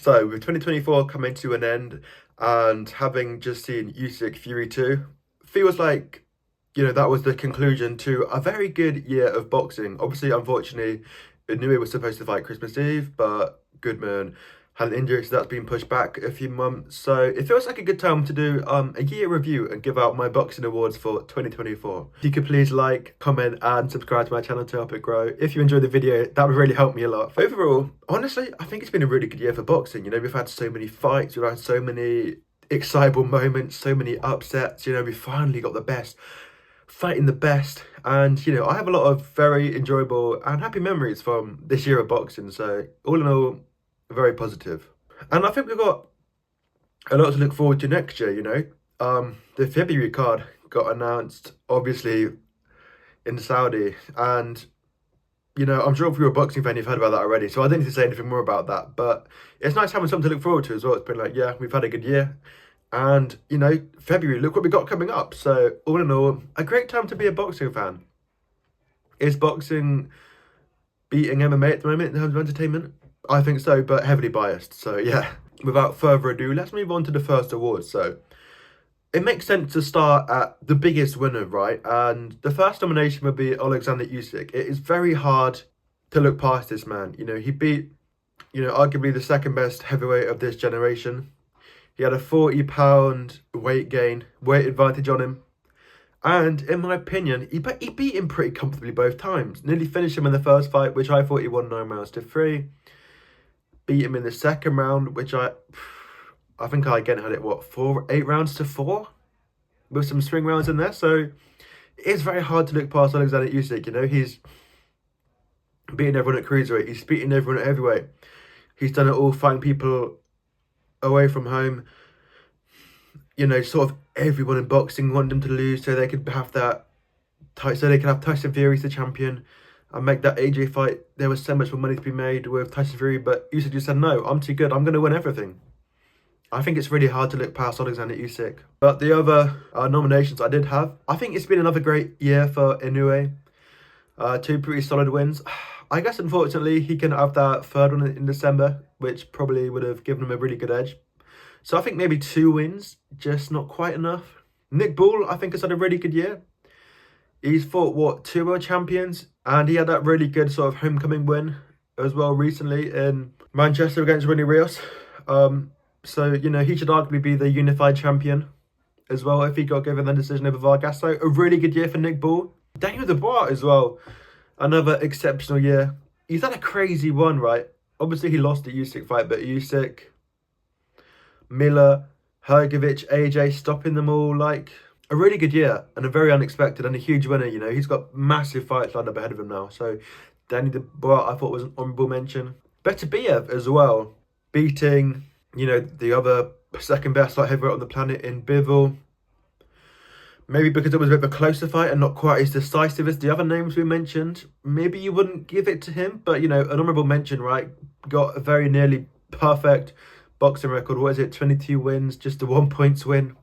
So with 2024 coming to an end and having just seen Usyk Fury 2, feels like, that was the conclusion to a very good year of boxing. Obviously, unfortunately, Inoue was supposed to fight Christmas Eve, but Goodman had an injury, so that's been pushed back a few months. So it feels like a good time to do a year review and give out my boxing awards for 2024. If you could please like, comment, and subscribe to my channel to help it grow. If you enjoyed the video, that would really help me a lot. Overall, honestly, I think it's been a really good year for boxing. We've had so many fights, we've had so many excitable moments, so many upsets. We finally got the best fighting the best, and I have a lot of very enjoyable and happy memories from this year of boxing. So all in all, very positive. And I think we've got a lot to look forward to next year. The February card got announced, obviously, in Saudi, and I'm sure if you're a boxing fan, you've heard about that already, so I don't need to say anything more about that. But it's nice having something to look forward to as well. It's been like, yeah, we've had a good year. And, February, look what we got coming up. So, all in all, a great time to be a boxing fan. Is boxing beating MMA at the moment in terms of entertainment? I think so, but heavily biased. So, yeah, without further ado, let's move on to the first award. So, it makes sense to start at the biggest winner, right? And the first nomination would be Alexander Usyk. It is very hard to look past this man. He beat, arguably the second best heavyweight of this generation. He had a 40-pound weight advantage on him. And in my opinion, he beat him pretty comfortably both times. Nearly finished him in the first fight, which I thought he won 9 rounds to 3. Beat him in the second round, which I think I again had it, 8 rounds to 4? With some swing rounds in there. So it's very hard to look past Alexander Usyk. He's beating everyone at cruiserweight. He's beating everyone at heavyweight. He's done it all fighting people away from home. Sort of everyone in boxing wanted him to lose so they could have Tyson Fury as the champion and make that AJ fight. There was so much more money to be made with Tyson Fury, but Usyk just said, no, I'm too good. I'm going to win everything. I think it's really hard to look past Alexander Usyk. But the other nominations I did have, I think it's been another great year for Inoue. 2 pretty solid wins. I guess, unfortunately, he can have that third one in December, which probably would have given him a really good edge. So I think maybe 2 wins, just not quite enough. Nick Bull, I think, has had a really good year. He's fought, 2 world champions, and he had that really good sort of homecoming win as well recently in Manchester against Ronnie Rios. So, he should arguably be the unified champion as well if he got given the decision over Vargas. So a really good year for Nick Bull. Daniel Dubois as well. Another exceptional year. He's had a crazy one, right? Obviously, he lost the Usyk fight, but Usyk, Miller, Hrgovic, AJ, stopping them all, like a really good year and a very unexpected and a huge winner. He's got massive fights lined up ahead of him now. So Danny Dubois, I thought, was an honourable mention. Beterbiev as well, beating, the other second best light heavyweight on the planet in Bivol. Maybe because it was a bit of a closer fight and not quite as decisive as the other names we mentioned. Maybe you wouldn't give it to him, but, an honourable mention, right? Got a very nearly perfect boxing record. What is it? 22 wins, just a 1 points win.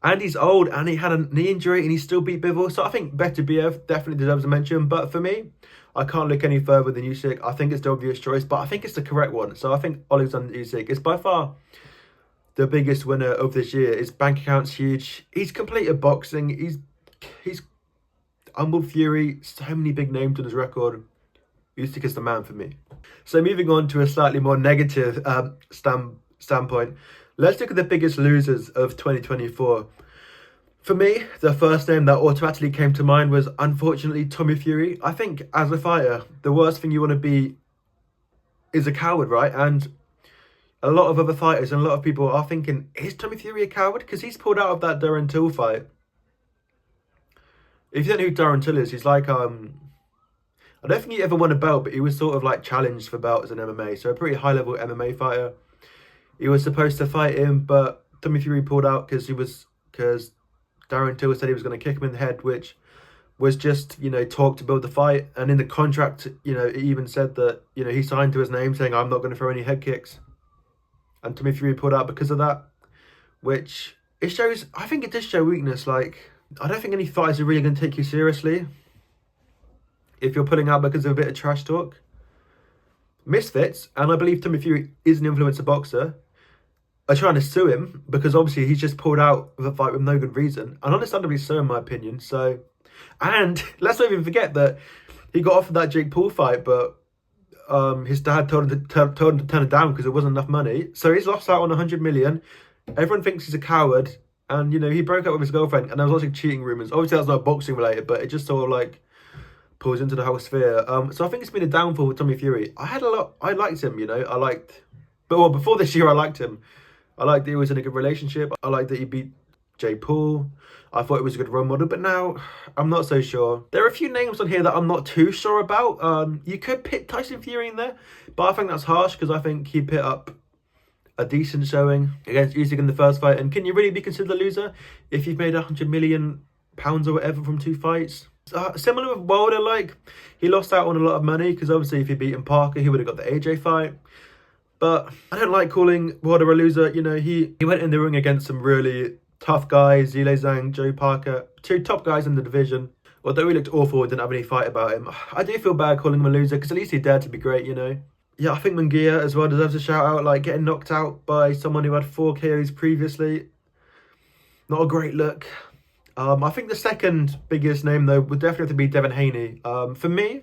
And he's old and he had a knee injury and he still beat Bivol. So I think Beterbiev definitely deserves a mention. But for me, I can't look any further than Usyk. I think it's the obvious choice, but I think it's the correct one. So I think Alexander Usyk is by far the biggest winner of this year. His bank account's huge. He's completed boxing. He's humbled Fury. So many big names on his record. Usyk is the man for me. So moving on to a slightly more negative standpoint, let's look at the biggest losers of 2024. For me, the first name that automatically came to mind was, unfortunately, Tommy Fury. I think as a fighter, the worst thing you want to be is a coward, right? And a lot of other fighters and a lot of people are thinking, is Tommy Fury a coward? Because he's pulled out of that Darren Till fight. If you don't know who Darren Till is, he's like, I don't think he ever won a belt, but he was sort of like challenged for belts in MMA. So a pretty high-level MMA fighter. He was supposed to fight him, but Tommy Fury pulled out because Darren Till said he was going to kick him in the head, which was just, talk to build the fight. And in the contract, it even said that, he signed to his name saying, I'm not going to throw any head kicks. And Tommy Fury pulled out because of that, which I think it does show weakness. Like, I don't think any fighters are really going to take you seriously if you're pulling out because of a bit of trash talk. misfits, and I believe Tommy Fury is an influencer boxer, are trying to sue him because obviously he's just pulled out of a fight with no good reason, and understandably so in my opinion. So, and let's not even forget that he got offered that Jake Paul fight, but his dad told him to turn it down because it wasn't enough money. So he's lost out on 100 million. Everyone thinks he's a coward, and he broke up with his girlfriend, and there was also cheating rumors. Obviously, that's not boxing related, but it just sort of like pulls into the whole sphere. So I think it's been a downfall with Tommy Fury. I liked him, but well, before this year, I liked him. I liked that he was in a good relationship. I liked that he beat Jake Paul. I thought it was a good role model, but now I'm not so sure. There are a few names on here that I'm not too sure about. You could pit Tyson Fury in there, but I think that's harsh because I think he put up a decent showing against Usyk in the first fight. And can you really be considered a loser if you've made £100 million or whatever from 2 fights? Similar with Wilder, like he lost out on a lot of money because obviously if he beat Parker, he would have got the AJ fight. But I don't like calling Wilder a loser. He went in the ring against some really tough guys, Zhilei Zhang, Joe Parker, 2 top guys in the division. Although he looked awful, didn't have any fight about him. I do feel bad calling him a loser because at least he dared to be great, Yeah, I think Munguia as well deserves a shout out. Like getting knocked out by someone who had 4 KOs previously. Not a great look. I think the second biggest name though would definitely have to be Devin Haney. For me,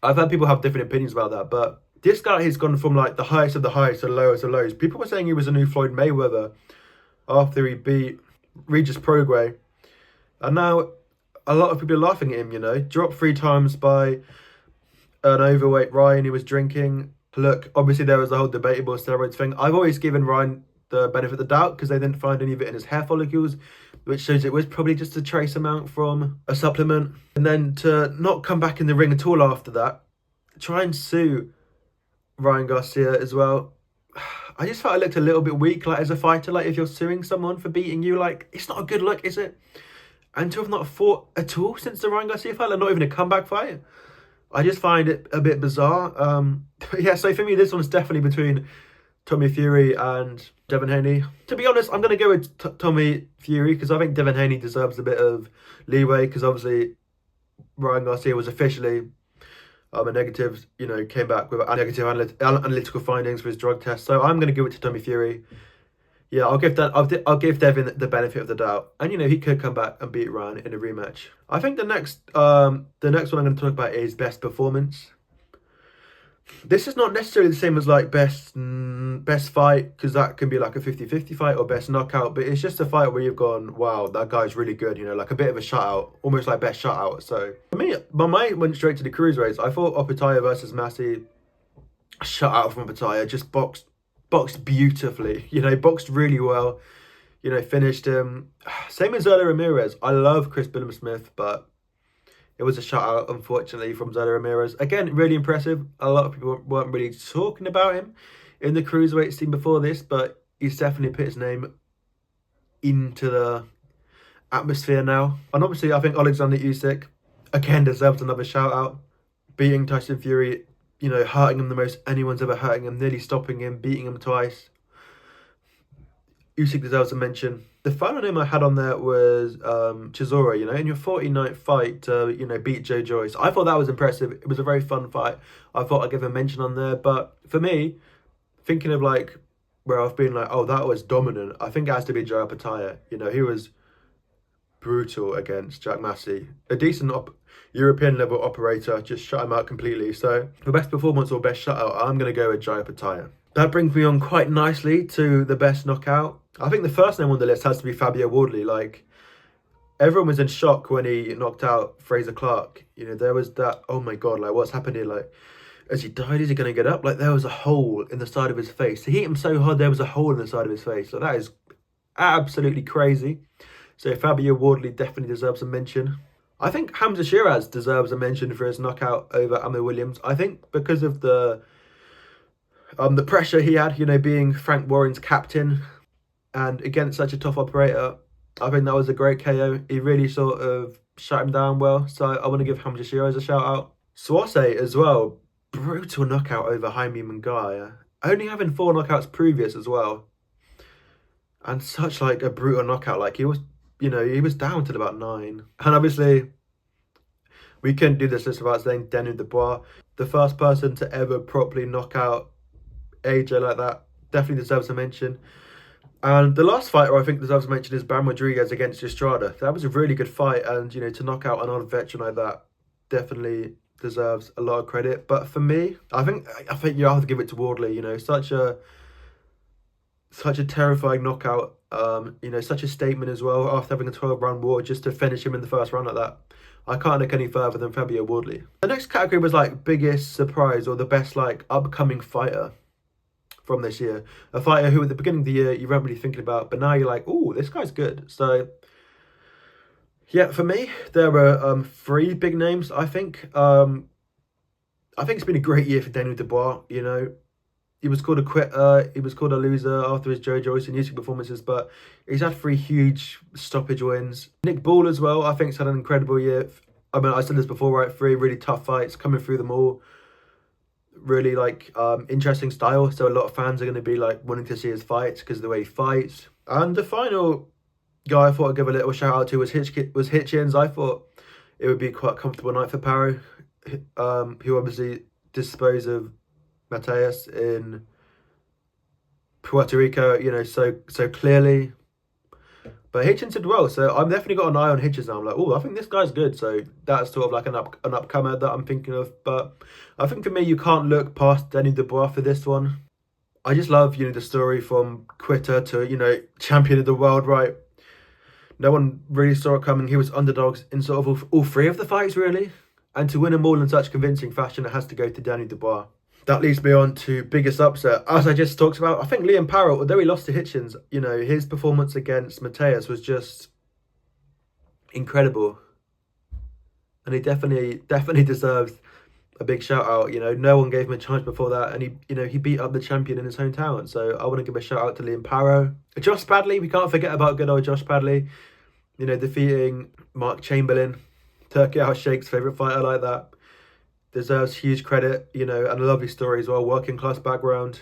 I've heard people have different opinions about that, but this guy has gone from like the highest of the highest to the lowest of lows. People were saying he was a new Floyd Mayweather after he beat Regis Prograis. And now a lot of people are laughing at him, Dropped 3 times by an overweight Ryan who was drinking. Look, obviously there was the whole debatable steroids thing. I've always given Ryan the benefit of the doubt because they didn't find any of it in his hair follicles, which shows it was probably just a trace amount from a supplement. And then to not come back in the ring at all after that, try and sue Ryan Garcia as well. I just felt I looked a little bit weak, like as a fighter. Like if you're suing someone for beating you, like it's not a good look, is it? And to have not fought at all since the Ryan Garcia fight, like not even a comeback fight, I just find it a bit bizarre. But yeah, so for me, this one's definitely between Tommy Fury and Devin Haney. To be honest, I'm going to go with Tommy Fury because I think Devin Haney deserves a bit of leeway because obviously Ryan Garcia was officially a negative, came back with negative analytical findings for his drug test. So I'm going to give it to Tommy Fury. Yeah, I'll give Devin the benefit of the doubt, and he could come back and beat Ryan in a rematch. I think the next one I'm going to talk about is best performance. This is not necessarily the same as like best fight because that can be like a 50-50 fight or best knockout, but it's just a fight where you've gone, wow, that guy's really good, like a bit of a shutout, almost like best shutout. So for me, my mind went straight to the cruiserweights. I thought Opetaya versus Massey, shutout from Opetaya, just boxed beautifully, boxed really well, finished him. Same as Zurdo Ramirez. I love Chris Billam-Smith, but it was a shutout, unfortunately, from Zurdo Ramirez. Again, really impressive. A lot of people weren't really talking about him in the cruiserweight scene before this, but he's definitely put his name into the atmosphere now. And obviously, I think Alexander Usyk, again, deserves another shout-out. Beating Tyson Fury, hurting him the most anyone's ever hurting him, nearly stopping him, beating him twice. Usyk deserves a mention. The final name I had on there was Chisora, in your 49th fight to, beat Joe Joyce. I thought that was impressive. It was a very fun fight. I thought I'd give a mention on there. But for me, thinking of like where I've been like, oh, that was dominant, I think it has to be Joe Opetaya. He was brutal against Jack Massey. A decent European level operator, just shut him out completely. So for best performance or best shutout, I'm going to go with Joe Opetaya. That brings me on quite nicely to the best knockout. I think the first name on the list has to be Fabio Wardley. Like, everyone was in shock when he knocked out Fraser Clark. There was that, oh my God, like, what's happened here? Like, as he died, is he going to get up? Like, there was a hole in the side of his face. He hit him so hard, there was a hole in the side of his face. Like, that is absolutely crazy. So Fabio Wardley definitely deserves a mention. I think Hamza Shiraz deserves a mention for his knockout over Amir Williams. I think because of the pressure he had, being Frank Warren's captain and against such a tough operator, I think that was a great KO. He really sort of shut him down well. So I want to give Hamza Shiraz a shout out. Swase as well. Brutal knockout over Jaime Munguia. Only having 4 knockouts previous as well. And such like a brutal knockout. Like he was, he was down till about 9. And obviously, We couldn't do this list without saying Daniel Dubois, the first person to ever properly knock out AJ like that. Definitely deserves a mention. And the last fighter I think deserves a mention is Bam Rodriguez against Estrada. That was a really good fight, and to knock out an old veteran like that definitely deserves a lot of credit. But for me, I think you have to give it to Wardley. Such a terrifying knockout. Such a statement as well after having a 12-round war just to finish him in the first round like that. I can't look any further than Fabio Wardley. The next category was like biggest surprise or the best like upcoming fighter from this year. A fighter who at the beginning of the year you weren't really thinking about, but now you're like, oh, this guy's good. So yeah, for me, there were three big names, I think. I think it's been a great year for Daniel Dubois. He was called a quitter, he was called a loser after his Joe Joyce and Usyk performances, but he's had three huge stoppage wins. Nick Ball as well, I think, has had an incredible year. I mean, I said this before, right? Three really tough fights, coming through them all. Really interesting style, so a lot of fans are going to be like wanting to see his fights because of the way he fights. And the final guy I thought I'd give a little shout out to was Hitchens. I thought it would be quite a comfortable night for Paro, who obviously disposed of Mateus in Puerto Rico, so clearly. But Hitchens did well, so I've definitely got an eye on Hitchens now. I'm like, oh, I think this guy's good. So that's sort of like an upcomer that I'm thinking of. But I think for me, you can't look past Daniel Dubois for this one. I just love, the story from quitter to, champion of the world, right? No one really saw it coming. He was underdogs in sort of all three of the fights, really. And to win them all in such convincing fashion, it has to go to Daniel Dubois. That leads me on to biggest upset. As I just talked about, I think Liam Paro, although he lost to Hitchens, his performance against Mateus was just incredible. And he definitely deserves a big shout out. No one gave him a chance before that, and he beat up the champion in his hometown. So I want to give a shout out to Liam Paro. Josh Bradley, we can't forget about good old Josh Bradley. Defeating Mark Chamberlain, Turkey Al Sheikh's favourite fighter like that. Deserves huge credit, and a lovely story as well. Working class background,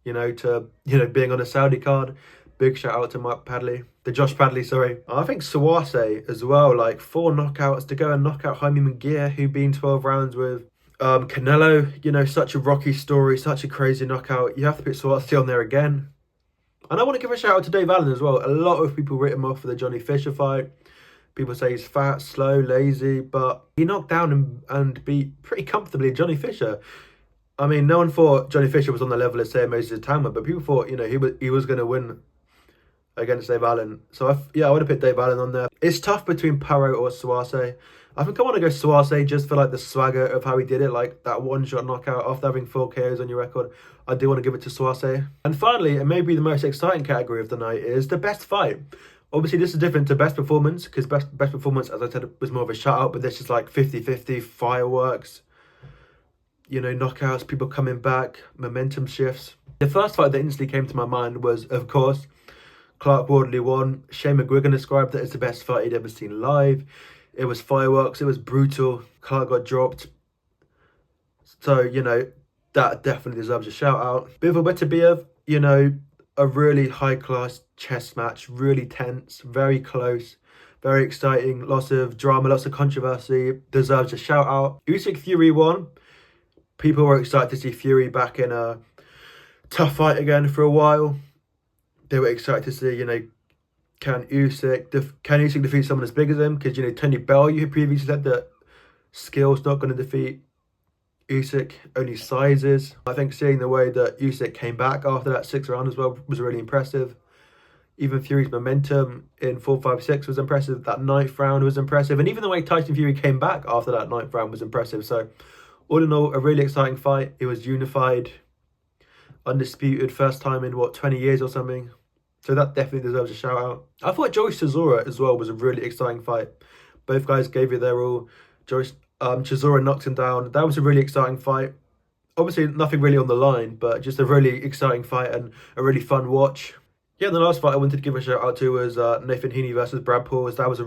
to being on a Saudi card. Big shout out to Josh Bradley, sorry. I think Sawase as well, like 4 knockouts to go and knock out Jaime Munguia, who been 12 rounds with Canelo. Such a rocky story, such a crazy knockout. You have to put Sawase on there again. And I want to give a shout out to Dave Allen as well. A lot of people written him off for the Johnny Fisher fight. People say he's fat, slow, lazy, but he knocked down and beat pretty comfortably Johnny Fisher. I mean, no one thought Johnny Fisher was on the level of, say, Moses Tama, but people thought, he was going to win against Dave Allen. So, I would have put Dave Allen on there. It's tough between Paro or Sawase. I think I want to go Sawase just for, like, the swagger of how he did it, like that one-shot knockout after having 4 KOs on your record. I do want to give it to Sawase. And finally, and maybe the most exciting category of the night, is the best fight. Obviously, this is different to best performance, because best performance, as I said, was more of a shutout, but this is like 50-50, fireworks, knockouts, people coming back, momentum shifts. The first fight that instantly came to my mind was, of course, Clark Wardley won. Shane McGuigan described it as the best fight he'd ever seen live. It was fireworks, it was brutal. Clark got dropped. So, that definitely deserves a shout out. Bivol Beterbiev, a really high-class chess match, really tense, very close, very exciting, lots of drama, lots of controversy, deserves a shout-out. Usyk Fury won. People were excited to see Fury back in a tough fight again for a while. They were excited to see, can Usyk defeat someone as big as him? Because, Tony Bellew, who previously said that skill's not going to defeat Usyk, only sizes. I think seeing the way that Usyk came back after that 6th round as well was really impressive. Even Fury's momentum in 4-5-6 was impressive. That 9th round was impressive. And even the way Tyson Fury came back after that 9th round was impressive. So, all in all, a really exciting fight. It was unified, undisputed, first time in, 20 years or something. So that definitely deserves a shout out. I thought Joyce Chisora as well was a really exciting fight. Both guys gave it their all. Chisora knocked him down. That was a really exciting fight. Obviously, nothing really on the line, but just a really exciting fight and a really fun watch. Yeah, the last fight I wanted to give a shout out to was Nathan Heaney versus Brad Pauls. They had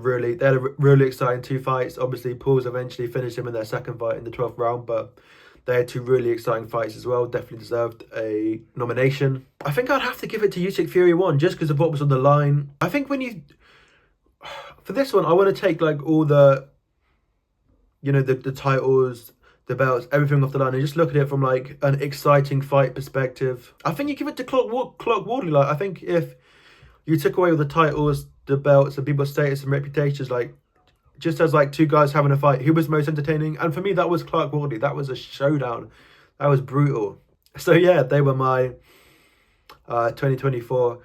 a really exciting 2 fights. Obviously, Pauls eventually finished him in their 2nd fight in the 12th round, but they had 2 really exciting fights as well. Definitely deserved a nomination. I think I'd have to give it to Usyk Fury 1 just because of what was on the line. I think for this one, I want to take like all the you know, the titles, the belts, everything off the line, and just look at it from like an exciting fight perspective. I think you give it to Clark Wardley. Like, I think if you took away all the titles, the belts, and people's status and reputations, like, just as like two guys having a fight, who was most entertaining? And for me, that was Clark Wardley. That was a showdown. That was brutal. So yeah, they were my 2024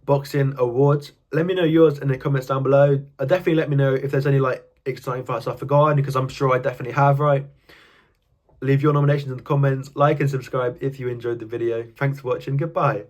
boxing awards. Let me know yours in the comments down below. Definitely let me know if there's any like exciting fights I've forgotten, because I'm sure I definitely have, right? Leave your nominations in the comments, like and subscribe if you enjoyed the video. Thanks for watching, goodbye.